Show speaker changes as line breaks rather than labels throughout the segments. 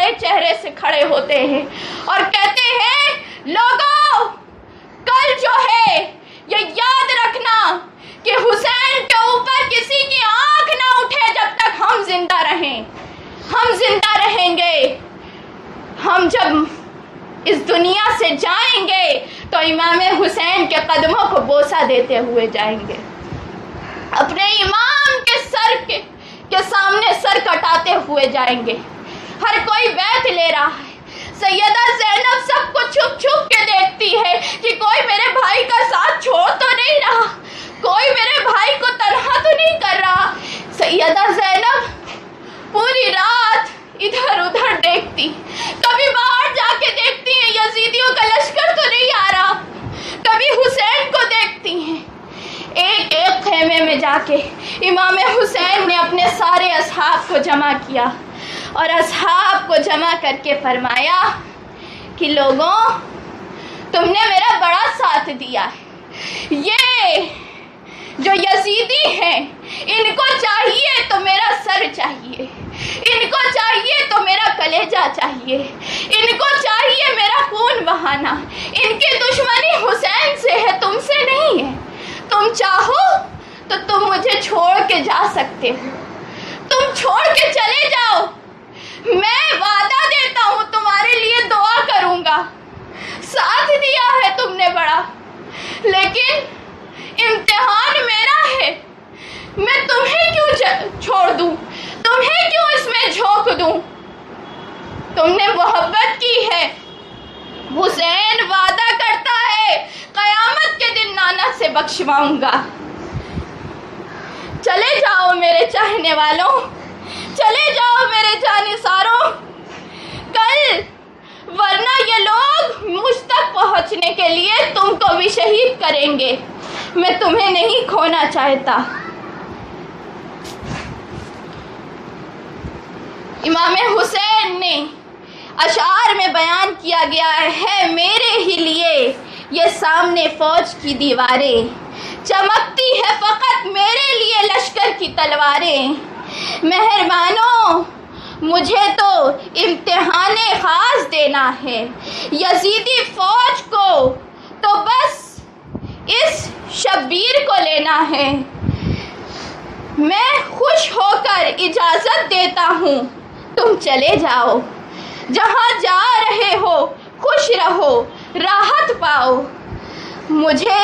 مرے چہرے سے کھڑے ہوتے ہیں اور کہتے ہیں لوگوں کل جو ہے یہ یاد رکھنا کہ حسین کے اوپر کسی کی آنکھ نہ اٹھے جب تک ہم زندہ رہیں. ہم زندہ رہیں گے. ہم جب اس دنیا سے جائیں گے تو امام حسین کے قدموں کو بوسہ دیتے ہوئے جائیں گے. اپنے امام کے سر کے سامنے سر کٹاتے ہوئے جائیں گے. ہر کوئی بیعت لے رہا ہے. سیدہ زینب سب کو چھپ چھپ کے دیکھتی ہے کہ کوئی میرے بھائی کا ساتھ چھوڑ تو نہیں رہا, کوئی میرے بھائی کو تنہا تو نہیں کر رہا. سیدہ زینب پوری رات ادھر ادھر دیکھتی, کبھی باہر جا کے دیکھتی ہیں یزیدیوں کا لشکر تو نہیں آ رہا, کبھی حسین کو دیکھتی ہیں. ایک ایک خیمے میں جا کے امام حسین نے اپنے سارے اصحاب کو جمع کیا اور اصحاب کو جمع کر کے فرمایا کہ لوگوں تم نے میرا بڑا ساتھ دیا ہے. یہ جو یزیدی ہیں ان کو چاہیے تو میرا سر چاہیے, ان کو چاہیے تو میرا کلیجہ چاہیے, ان کو چاہیے میرا خون بہانا. ان کی دشمنی حسین سے ہے, تم سے نہیں ہے. تم چاہو تو تم مجھے چھوڑ کے جا سکتے ہو, تم چھوڑ کے چلے جاؤ. میں وعدہ دیتا ہوں تمہارے لیے دعا کروں گا. ساتھ دیا ہے تم نے بڑا, لیکن امتحان میرا ہے. میں تمہیں کیوں چھوڑ دوں, تمہیں کیوں اس میں جھونک دوں. تم نے محبت کی ہے. حسین وعدہ کرتا ہے قیامت کے دن نانا سے بخشواؤں گا. چلے جاؤ میرے چاہنے والوں, چلے جاؤ میرے جانثاروں کل, ورنہ یہ لوگ مجھ تک پہنچنے کے لیے تم کو بھی شہید کریں گے. میں تمہیں نہیں کھونا چاہتا. امام حسین نے اشعار میں بیان کیا گیا ہے میرے ہی لیے یہ سامنے فوج کی دیواریں, چمکتی ہے فقط میرے لیے لشکر کی تلواریں. مہربانوں مجھے تو امتحان خاص دینا ہے, یزیدی فوج کو تو بس اس شبیر کو لینا ہے. میں خوش ہو کر اجازت دیتا ہوں تم چلے جاؤ. جہاں جا رہے ہو خوش رہو, راحت پاؤ. مجھے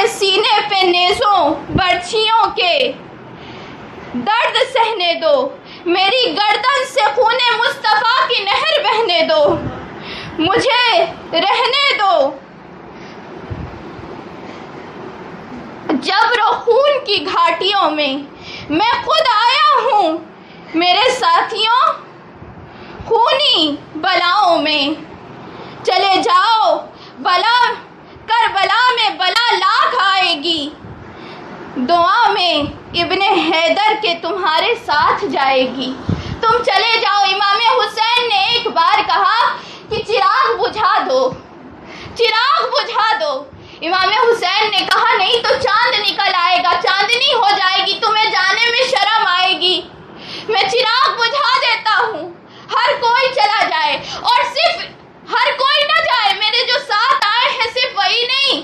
سینے پہ نیزوں برچھیوں کے درد سہنے دو. میری گردن سے خون مصطفیٰ کی نہر بہنے دو. مجھے رہنے دو. جبر و خون کی گھاٹیوں میں خود آیا ہوں. میرے ساتھیوں خونی بلاؤں میں چلے جاؤ. بلا کربلا میں بلا لاکھ آئے گی, دعا میں ابن حیدر کے تمہارے ساتھ جائے گی. تم چلے جاؤ. امام حسین نے ایک بار کہا کہ چراغ بجھا دو, چراغ بجھا دو. امام حسین نے کہا نہیں تو چاند نکل آئے گا, چاندنی ہو جائے گی, تمہیں جانے میں شرم آئے گی. میں چراغ بجھا دیتا ہوں, ہر کوئی چلا جائے. اور صرف ہر کوئی نہ جائے, میرے جو ساتھ آئے ہیں صرف وہی نہیں,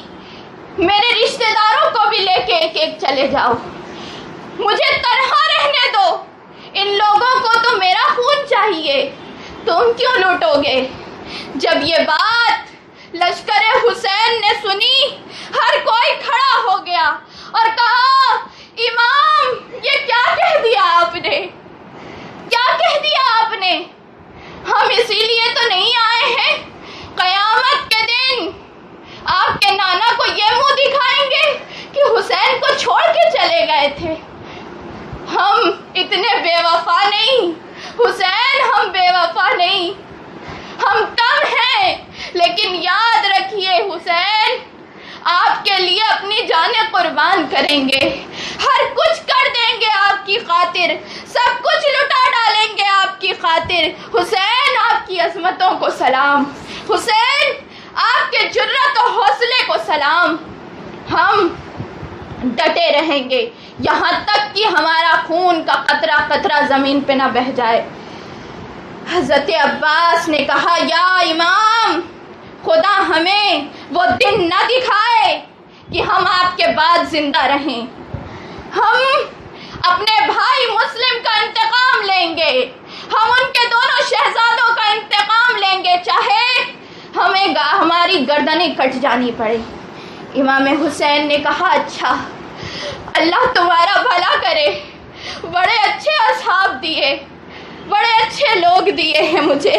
میرے رشتہ داروں کو بھی لے کے ایک ایک چلے جاؤ. مجھے تنہا رہنے دو. ان لوگوں کو تو میرا خون چاہیے, تم کیوں لوٹو گے. جب یہ بات لشکر حسین نے سنی, ہر کوئی کھڑا ہو گیا اور کہا امام یہ کیا کہہ دیا آپ نے, کیا کہہ دیا آپ نے. ہم اسی لیے تو نہیں آئے ہیں. قیامت کے دن آپ کے نانا کو یہ منہ دکھائیں گے کہ حسین کو چھوڑ کے چلے گئے تھے. ہم اتنے بے وفا نہیں حسین, ہم بے وفا نہیں. ہم کم ہیں لیکن یاد رکھیے حسین آپ کے لیے اپنی جانیں قربان کریں گے, ہر کچھ کر دیں گے آپ کی خاطر, سب کچھ لٹا ڈالیں گے آپ کی خاطر. حسین آپ کی عظمتوں کو سلام, حسین آپ کے جرأت و حوصلے کو سلام. ہم ڈٹے رہیں گے یہاں تک کہ ہمارا خون کا قطرہ قطرہ زمین پہ نہ بہہ جائے. حضرت عباس نے کہا یا امام، خدا ہمیں وہ دن نہ دکھائے کہ ہم آپ کے بعد زندہ رہیں، ہم اپنے بھائی مسلم کا انتقام لیں گے، ہم ان کے دونوں شہزادوں کا انتقام لیں گے، چاہے ہمیں ہماری گردنیں کٹ جانی پڑے۔ امام حسین نے کہا اچھا، اللہ تمہارا بھلا کرے، بڑے اچھے اصحاب دیے، بڑے اچھے لوگ دیے ہیں مجھے۔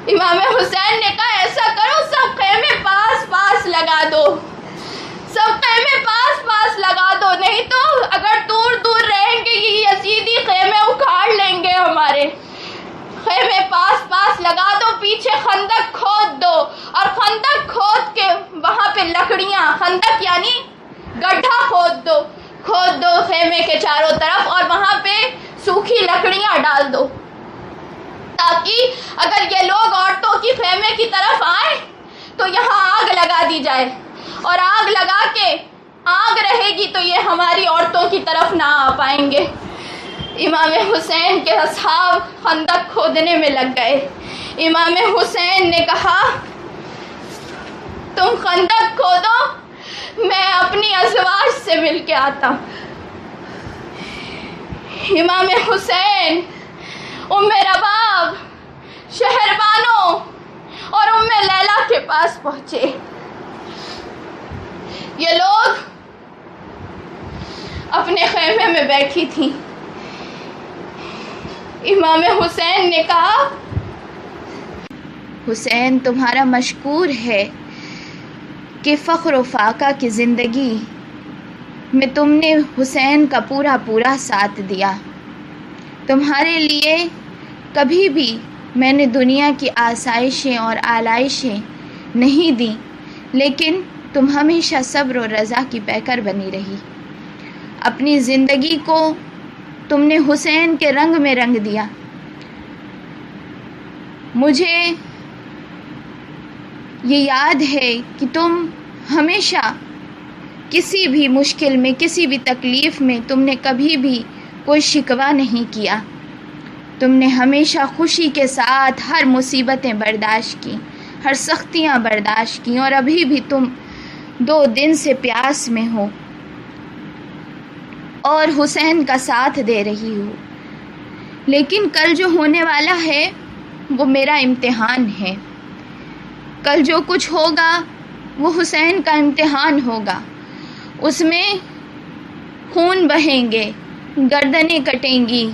امام حسین نے کہا ایسا کرو سب خیمے پاس پاس لگا دو، سب خیمے پاس پاس لگا دو، نہیں تو اگر دور دور رہیں گے یہ یزیدی خیمے اکھاڑ لیں گے ہمارے۔ خیمے پاس پاس لگا دو، پیچھے خندق کھود دو، اور خندق کھود کے وہاں پہ لکڑیاں، خندق یعنی گڈھا کھود دو خیمے کے چاروں طرف، اور وہاں پہ سوکھی لکڑیاں ڈال دو، تاکہ اگر یہ لوگ عورتوں کی خیمے کی طرف آئیں تو یہاں آگ لگا دی جائے، اور آگ لگا کے آگ رہے گی تو یہ ہماری عورتوں کی طرف نہ آ پائیں گے۔ امام حسین کے اصحاب خندق کھودنے میں لگ گئے۔ امام حسین نے کہا تم خندق کھودو، میں اپنی ازواج سے مل کے آتا ہوں۔ امام حسین ام رباب، شہربانو اور ام لیلا کے پاس پہنچے۔ یہ لوگ اپنے خیمے میں بیٹھی تھیں۔ امام حسین نے کہا حسین تمہارا مشکور ہے کہ فخر و فاقہ کی زندگی میں تم نے حسین کا پورا پورا ساتھ دیا۔ تمہارے لیے کبھی بھی میں نے دنیا کی آسائشیں اور آلائشیں نہیں دیں، لیکن تم ہمیشہ صبر و رضا کی پیکر بنی رہی۔ اپنی زندگی کو تم نے حسین کے رنگ میں رنگ دیا۔ مجھے یہ یاد ہے کہ تم ہمیشہ کسی بھی مشکل میں، کسی بھی تکلیف میں تم نے کبھی بھی کوئی شکوہ نہیں کیا۔ تم نے ہمیشہ خوشی کے ساتھ ہر مصیبتیں برداشت کی، ہر سختیاں برداشت کی، اور ابھی بھی تم 2 دن سے پیاس میں ہو اور حسین کا ساتھ دے رہی ہو۔ لیکن کل جو ہونے والا ہے وہ میرا امتحان ہے۔ کل جو کچھ ہوگا وہ حسین کا امتحان ہوگا۔ اس میں خون بہیں گے، گردنیں کٹیں گی،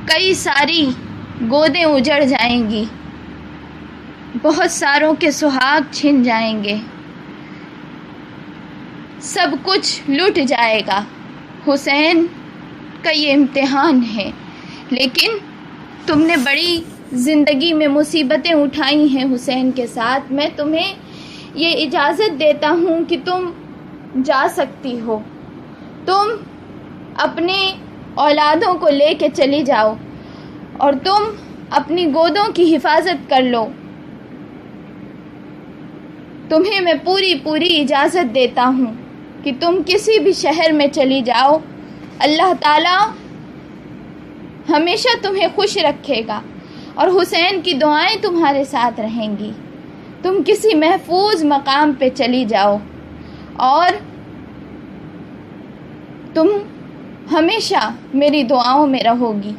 کئی ساری گودیں اجڑ جائیں گی، بہت ساروں کے سہاگ چھن جائیں گے، سب کچھ لٹ جائے گا۔ حسین کا یہ امتحان ہے، لیکن تم نے بڑی زندگی میں مصیبتیں اٹھائی ہیں حسین کے ساتھ۔ میں تمہیں یہ اجازت دیتا ہوں کہ تم جا سکتی ہو، تم اپنے اولادوں کو لے کے چلی جاؤ اور تم اپنی گودوں کی حفاظت کر لو۔ تمہیں میں پوری اجازت دیتا ہوں کہ تم کسی بھی شہر میں چلی جاؤ، اللہ تعالیٰ ہمیشہ تمہیں خوش رکھے گا اور حسین کی دعائیں تمہارے ساتھ رہیں گی۔ تم کسی محفوظ مقام پہ چلی جاؤ اور تم ہمیشہ میری دعاؤں میں رہو گی۔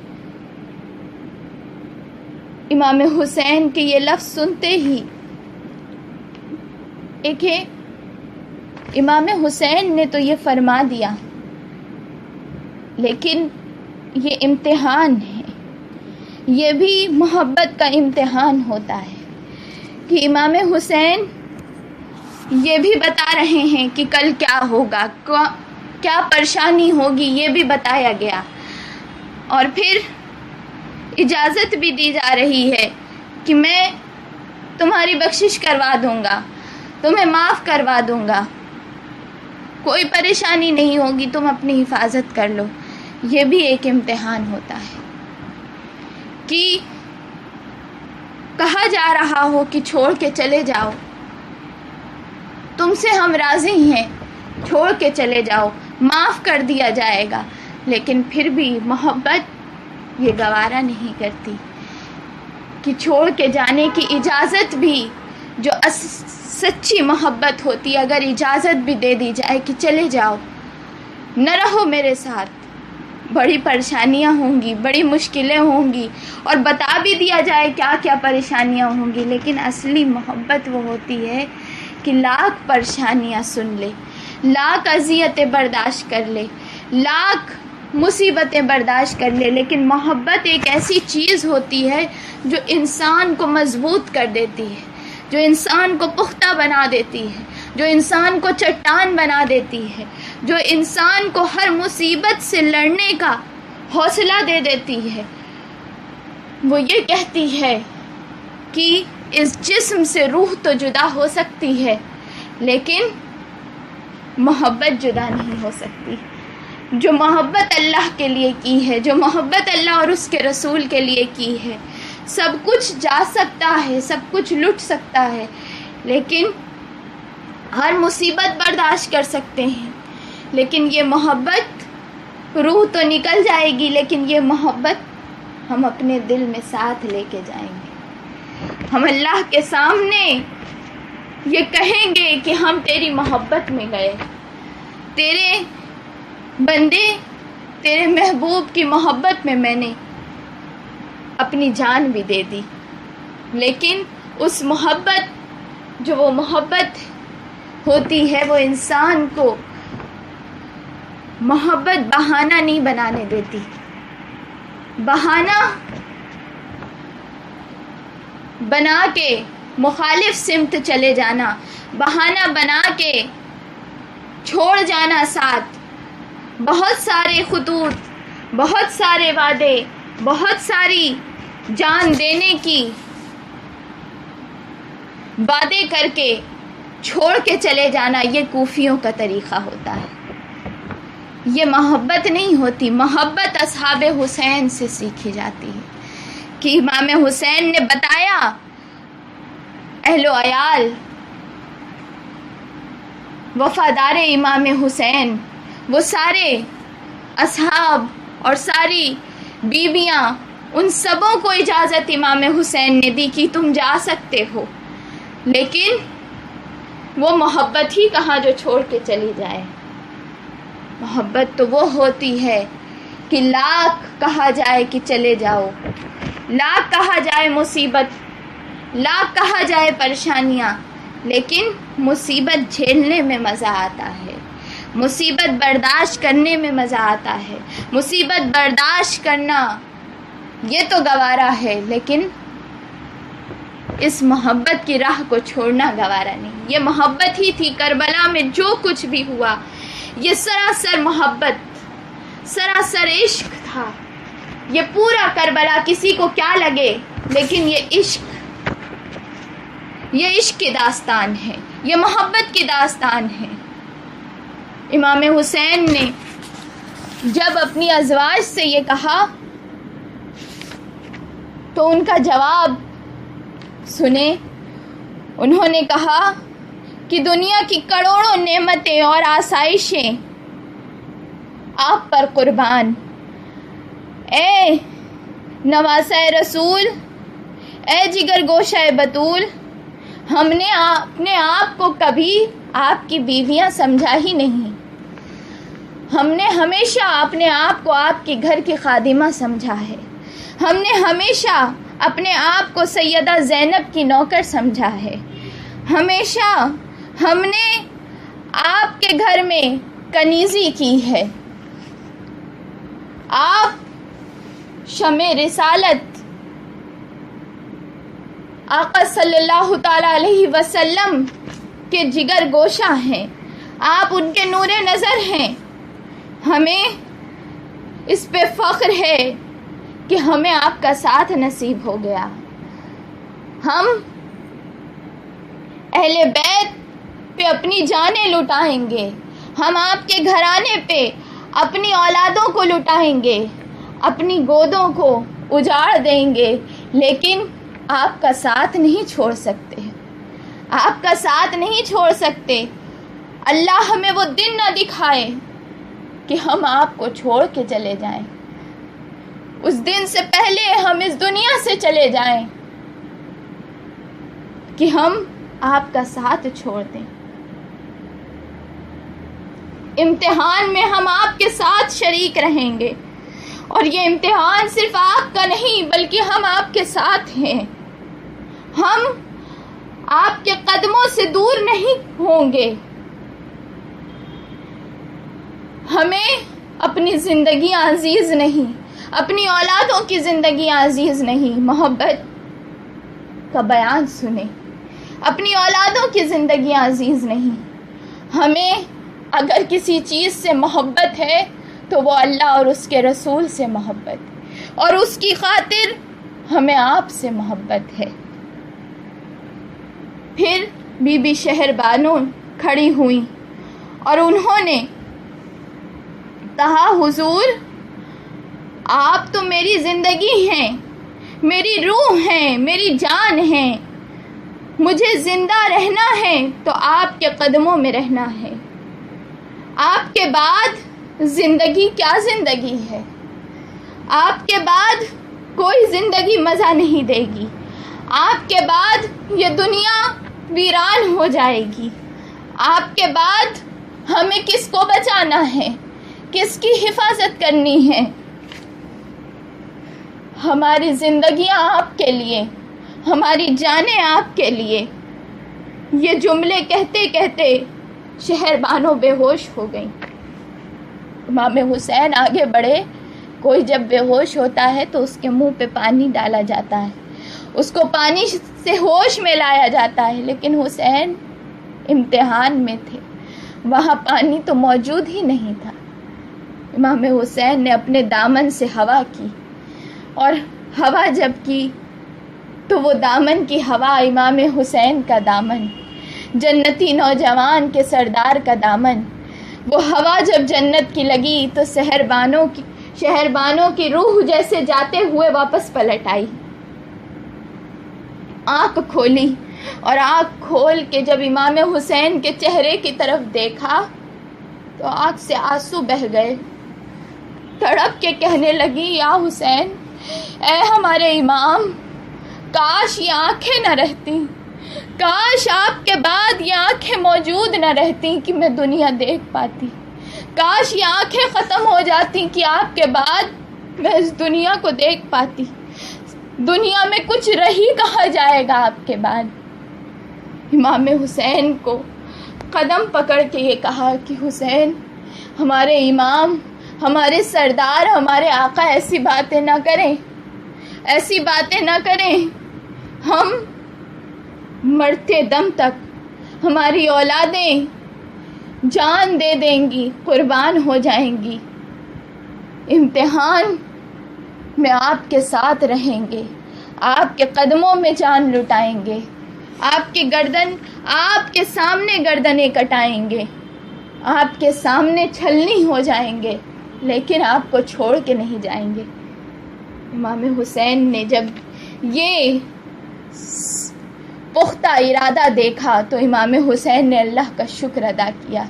امام حسین کے یہ لفظ سنتے ہی ایک ہے، امام حسین نے تو یہ فرما دیا، لیکن یہ امتحان ہے، یہ بھی محبت کا امتحان ہوتا ہے کہ امام حسین یہ بھی بتا رہے ہیں کہ کل کیا ہوگا، کیا پریشانی ہوگی، یہ بھی بتایا گیا، اور پھر اجازت بھی دی جا رہی ہے کہ میں تمہاری بخشش کروا دوں گا، تمہیں معاف کروا دوں گا، کوئی پریشانی نہیں ہوگی، تم اپنی حفاظت کر لو۔ یہ بھی ایک امتحان ہوتا ہے کہ کہا جا رہا ہو کہ چھوڑ کے چلے جاؤ، تم سے ہم راضی ہیں، چھوڑ کے چلے جاؤ، معاف کر دیا جائے گا، لیکن پھر بھی محبت یہ گوارا نہیں کرتی کہ چھوڑ کے جانے کی اجازت بھی، جو سچی محبت ہوتی ہے، اگر اجازت بھی دے دی جائے کہ چلے جاؤ، نہ رہو میرے ساتھ، بڑی پریشانیاں ہوں گی، بڑی مشکلیں ہوں گی، اور بتا بھی دیا جائے کیا کیا پریشانیاں ہوں گی، لیکن اصلی محبت وہ ہوتی ہے کہ لاکھ پریشانیاں سن لے، لاکھ اذیتیں برداشت کر لے، لاکھ مصیبتیں برداشت کر لے، لیکن محبت ایک ایسی چیز ہوتی ہے جو انسان کو مضبوط کر دیتی ہے، جو انسان کو پختہ بنا دیتی ہے، جو انسان کو چٹان بنا دیتی ہے، جو انسان کو ہر مصیبت سے لڑنے کا حوصلہ دے دیتی ہے۔ وہ یہ کہتی ہے کہ اس جسم سے روح تو جدا ہو سکتی ہے، لیکن محبت جدا نہیں ہو سکتی۔ جو محبت اللہ کے لیے کی ہے، جو محبت اللہ اور اس کے رسول کے لیے کی ہے، سب کچھ جا سکتا ہے، سب کچھ لٹ سکتا ہے، لیکن ہر مصیبت برداشت کر سکتے ہیں، لیکن یہ محبت، روح تو نکل جائے گی، لیکن یہ محبت ہم اپنے دل میں ساتھ لے کے جائیں گے۔ ہم اللہ کے سامنے یہ کہیں گے کہ ہم تیری محبت میں گئے، تیرے بندے، تیرے محبوب کی محبت میں نے اپنی جان بھی دے دی، لیکن اس محبت، جو وہ محبت ہوتی ہے، وہ انسان کو محبت بہانہ نہیں بنانے دیتی۔ بہانہ بنا کے مخالف سمت چلے جانا، بہانہ بنا کے چھوڑ جانا ساتھ، بہت سارے خطوط، بہت سارے وعدے، بہت ساری جان دینے کی وعدے کر کے چھوڑ کے چلے جانا، یہ کوفیوں کا طریقہ ہوتا ہے۔ یہ محبت نہیں ہوتی۔ محبت اصحاب حسین سے سیکھی جاتی ہے کہ امام حسین نے بتایا، اہل و عیال وفادار امام حسین، وہ سارے اصحاب اور ساری بیویاں، ان سبوں کو اجازت امام حسین نے دی کہ تم جا سکتے ہو، لیکن وہ محبت ہی کہاں جو چھوڑ کے چلی جائے۔ محبت تو وہ ہوتی ہے کہ لاکھ کہا جائے کہ چلے جاؤ، لاکھ کہا جائے مصیبت، لاکھ کہا جائے پریشانیاں، لیکن مصیبت جھیلنے میں مزہ آتا ہے، مصیبت برداشت کرنے میں مزہ آتا ہے۔ مصیبت برداشت کرنا یہ تو گوارا ہے، لیکن اس محبت کی راہ کو چھوڑنا گوارا نہیں۔ یہ محبت ہی تھی۔ کربلا میں جو کچھ بھی ہوا، یہ سراسر محبت، سراسر عشق تھا۔ یہ پورا کربلا کسی کو کیا لگے، لیکن یہ عشق کی داستان ہے، یہ محبت کی داستان ہے۔ امام حسین نے جب اپنی ازواج سے یہ کہا تو ان کا جواب سنیں۔ انہوں نے کہا کہ دنیا کی کروڑوں نعمتیں اور آسائشیں آپ پر قربان، اے نواسہ رسول، اے جگر گوشہ بطول، ہم نے اپنے آپ کو کبھی آپ کی بیویاں سمجھا ہی نہیں، ہم نے ہمیشہ اپنے آپ کو آپ کے گھر کی خادمہ سمجھا ہے، ہم نے ہمیشہ اپنے آپ کو سیدہ زینب کی نوکر سمجھا ہے، ہمیشہ ہم نے آپ کے گھر میں کنیزی کی ہے۔ آپ شمع رسالت آقا صلی اللہ تعالیٰ علیہ وسلم کے جگر گوشہ ہیں، آپ ان کے نور نظر ہیں۔ ہمیں اس پہ فخر ہے کہ ہمیں آپ کا ساتھ نصیب ہو گیا۔ ہم اہل بیت پہ اپنی جانیں لٹائیں گے، ہم آپ کے گھرانے پہ اپنی اولادوں کو لٹائیں گے، اپنی گودوں کو اجاڑ دیں گے، لیکن آپ کا ساتھ نہیں چھوڑ سکتے، آپ کا ساتھ نہیں چھوڑ سکتے۔ اللہ ہمیں وہ دن نہ دکھائے کہ ہم آپ کو چھوڑ کے چلے جائیں۔ اس دن سے پہلے ہم اس دنیا سے چلے جائیں کہ ہم آپ کا ساتھ چھوڑ دیں. امتحان میں ہم آپ کے ساتھ شریک رہیں گے، اور یہ امتحان صرف آپ کا نہیں بلکہ ہم آپ کے ساتھ ہیں. ہم آپ کے قدموں سے دور نہیں ہوں گے. ہمیں اپنی زندگیاں عزیز نہیں، اپنی اولادوں کی زندگیاں عزیز نہیں. محبت کا بیان سنیں، اپنی اولادوں کی زندگیاں عزیز نہیں. ہمیں اگر کسی چیز سے محبت ہے تو وہ اللہ اور اس کے رسول سے محبت، اور اس کی خاطر ہمیں آپ سے محبت ہے. پھر بی بی شہر بانو کھڑی ہوئیں اور انہوں نے کہا، حضور آپ تو میری زندگی ہیں، میری روح ہیں، میری جان ہیں. مجھے زندہ رہنا ہے تو آپ کے قدموں میں رہنا ہے. آپ کے بعد زندگی کیا زندگی ہے؟ آپ کے بعد کوئی زندگی مزہ نہیں دے گی. آپ کے بعد یہ دنیا ویران ہو جائے گی. آپ کے بعد ہمیں کس کو بچانا ہے، کس کی حفاظت کرنی ہے؟ ہماری زندگیاں آپ کے لیے، ہماری جانیں آپ کے لیے. یہ جملے کہتے کہتے شہر بانو بے ہوش ہو گئیں. امام حسین آگے بڑھے. کوئی جب بے ہوش ہوتا ہے تو اس کے منہ پہ پانی ڈالا جاتا ہے، اس کو پانی سے ہوش میں لایا جاتا ہے، لیکن حسین امتحان میں تھے، وہاں پانی تو موجود ہی نہیں تھا. امام حسین نے اپنے دامن سے ہوا کی، اور ہوا جب کی تو وہ دامن کی ہوا امام حسین کا دامن، جنتی نوجوان کے سردار کا دامن. وہ ہوا جب جنت کی لگی تو شہر بانو کی روح جیسے جاتے ہوئے واپس پلٹ آئی. آنکھ کھولی، اور آنکھ کھول کے جب امام حسین کے چہرے کی طرف دیکھا تو آنکھ سے آنسو بہہ گئے. تڑپ کے کہنے لگی، یا حسین، اے ہمارے امام، کاش یہ آنکھیں نہ رہتی، کاش آپ کے بعد یہ آنکھیں موجود نہ رہتی کہ میں دنیا دیکھ پاتی. کاش یہ آنکھیں ختم ہو جاتی کہ آپ کے بعد میں اس دنیا کو دیکھ پاتی. دنیا میں کچھ رہی کہا جائے گا آپ کے بعد. امام حسین کو قدم پکڑ کے یہ کہا کہ حسین، ہمارے امام، ہمارے سردار، ہمارے آقا ایسی باتیں نہ کریں، ایسی باتیں نہ کریں. ہم مرتے دم تک ہماری اولادیں جان دے دیں گی، قربان ہو جائیں گی. امتحان میں آپ کے ساتھ رہیں گے، آپ کے قدموں میں جان لٹائیں گے، آپ کے سامنے گردنیں کٹائیں گے، آپ کے سامنے چھلنی ہو جائیں گے، لیکن آپ کو چھوڑ کے نہیں جائیں گے. امام حسین نے جب یہ پختہ ارادہ دیکھا تو امام حسین نے اللہ کا شکر ادا کیا،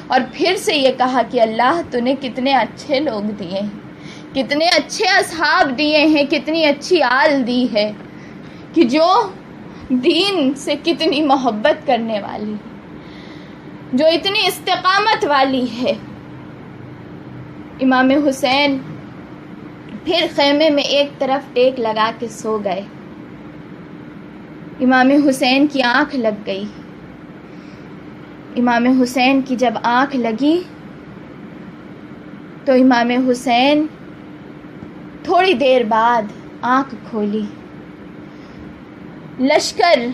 اور پھر سے یہ کہا کہ اللہ تو نے کتنے اچھے لوگ دیے ہیں، کتنے اچھے اصحاب دیے ہیں، کتنی اچھی آل دی ہے، کہ جو دین سے کتنی محبت کرنے والی، جو اتنی استقامت والی ہے. امام حسین پھر خیمے میں ایک طرف ٹیک لگا کے سو گئے. امام حسین کی آنکھ لگ گئی. امام حسین کی جب آنکھ لگی تو امام حسین تھوڑی دیر بعد آنکھ کھولی. لشکر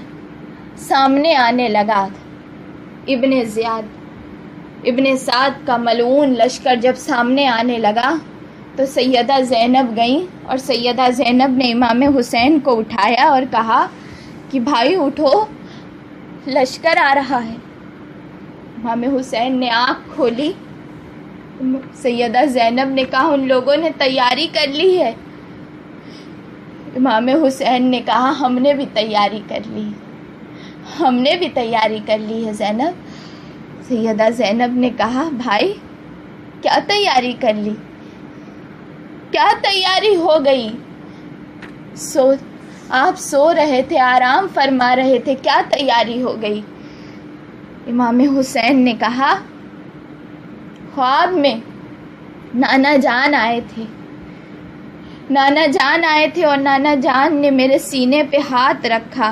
سامنے آنے لگا. ابن سعد کا ملعون لشکر جب سامنے آنے لگا تو سیدہ زینب گئیں، اور سیدہ زینب نے امام حسین کو اٹھایا اور کہا کہ بھائی اٹھو، لشکر آ رہا ہے. امام حسین نے آنکھ کھولی. سیدہ زینب نے کہا ان لوگوں نے تیاری کر لی ہے. امام حسین نے کہا ہم نے بھی تیاری کر لی، ہم نے بھی تیاری کر لی ہے زینب. سیدہ زینب نے کہا بھائی کیا تیاری کر لی، کیا تیاری ہو گئی؟ آپ سو رہے تھے، آرام فرما رہے تھے، کیا تیاری ہو گئی؟ امام حسین نے کہا خواب میں نانا جان آئے تھے، نانا جان آئے تھے اور نانا جان نے میرے سینے پہ ہاتھ رکھا،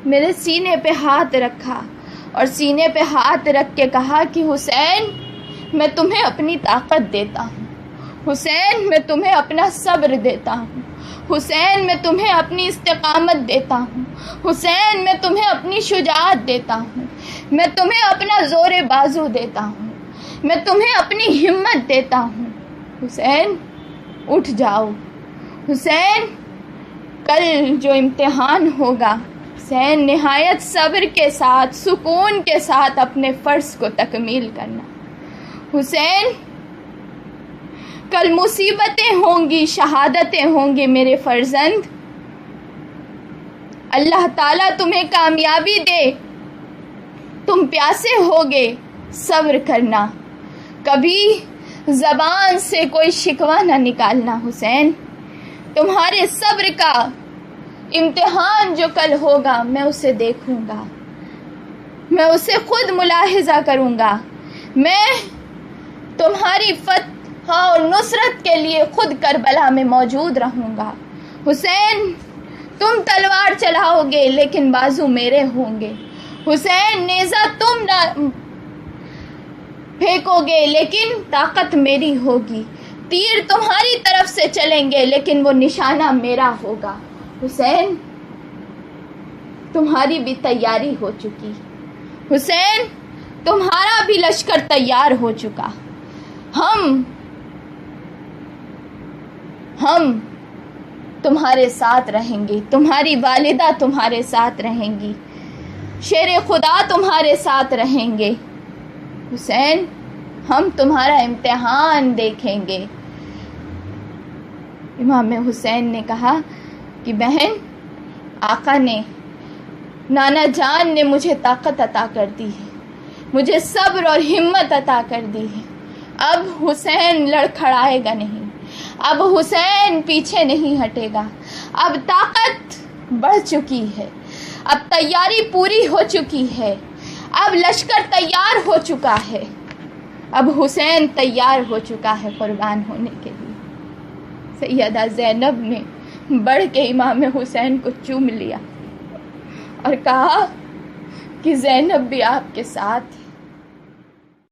میرے سینے پہ ہاتھ رکھا اور سینے پہ ہاتھ رکھ کے کہا کہ حسین میں تمہیں اپنی طاقت دیتا ہوں، حسین میں تمہیں اپنا صبر دیتا ہوں، حسین میں تمہیں اپنی استقامت دیتا ہوں، حسین میں تمہیں اپنی شجاعت دیتا ہوں، میں تمہیں اپنا زور بازو دیتا ہوں، میں تمہیں اپنی ہمت دیتا ہوں۔ حسین اٹھ جاؤ، حسین کل جو امتحان ہوگا، حسین نہایت صبر کے ساتھ، سکون کے ساتھ اپنے فرض کو تکمیل کرنا۔ حسین کل مصیبتیں ہوں گی، شہادتیں ہوں گی میرے فرزند، اللہ تعالیٰ تمہیں کامیابی دے، تم پیاسے ہوگے، صبر کرنا، کبھی زبان سے کوئی شکوہ نہ نکالنا۔ حسین تمہارے صبر کا امتحان جو کل ہوگا میں اسے دیکھوں گا، میں اسے خود ملاحظہ کروں گا، میں تمہاری فتح اور نصرت کے لیے خود کربلا میں موجود رہوں گا۔ حسین تم تلوار چلاؤ گے لیکن بازو میرے ہوں گے، حسین نیزہ تم نہ پھینکو گے لیکن طاقت میری ہوگی، تیر تمہاری طرف سے چلیں گے لیکن وہ نشانہ میرا ہوگا۔ حسین تمہاری بھی تیاری ہو چکی، حسین تمہارا بھی لشکر تیار ہو چکا، ہم تمہارے ساتھ رہیں گے، تمہاری والدہ تمہارے ساتھ رہیں گی، شیر خدا تمہارے ساتھ رہیں گے۔ حسین ہم تمہارا امتحان دیکھیں گے۔ امام حسین نے کہا کہ بہن، آقا نے، نانا جان نے مجھے طاقت عطا کر دی ہے، مجھے صبر اور ہمت عطا کر دی ہے، اب حسین لڑکھڑائے گا نہیں، اب حسین پیچھے نہیں ہٹے گا، اب طاقت بڑھ چکی ہے، اب تیاری پوری ہو چکی ہے، اب لشکر تیار ہو چکا ہے، اب حسین تیار ہو چکا ہے قربان ہونے کے لیے۔ سیدہ زینب نے بڑھ کے امام حسین کو چوم لیا اور کہا کہ زینب بھی آپ کے ساتھ ہے۔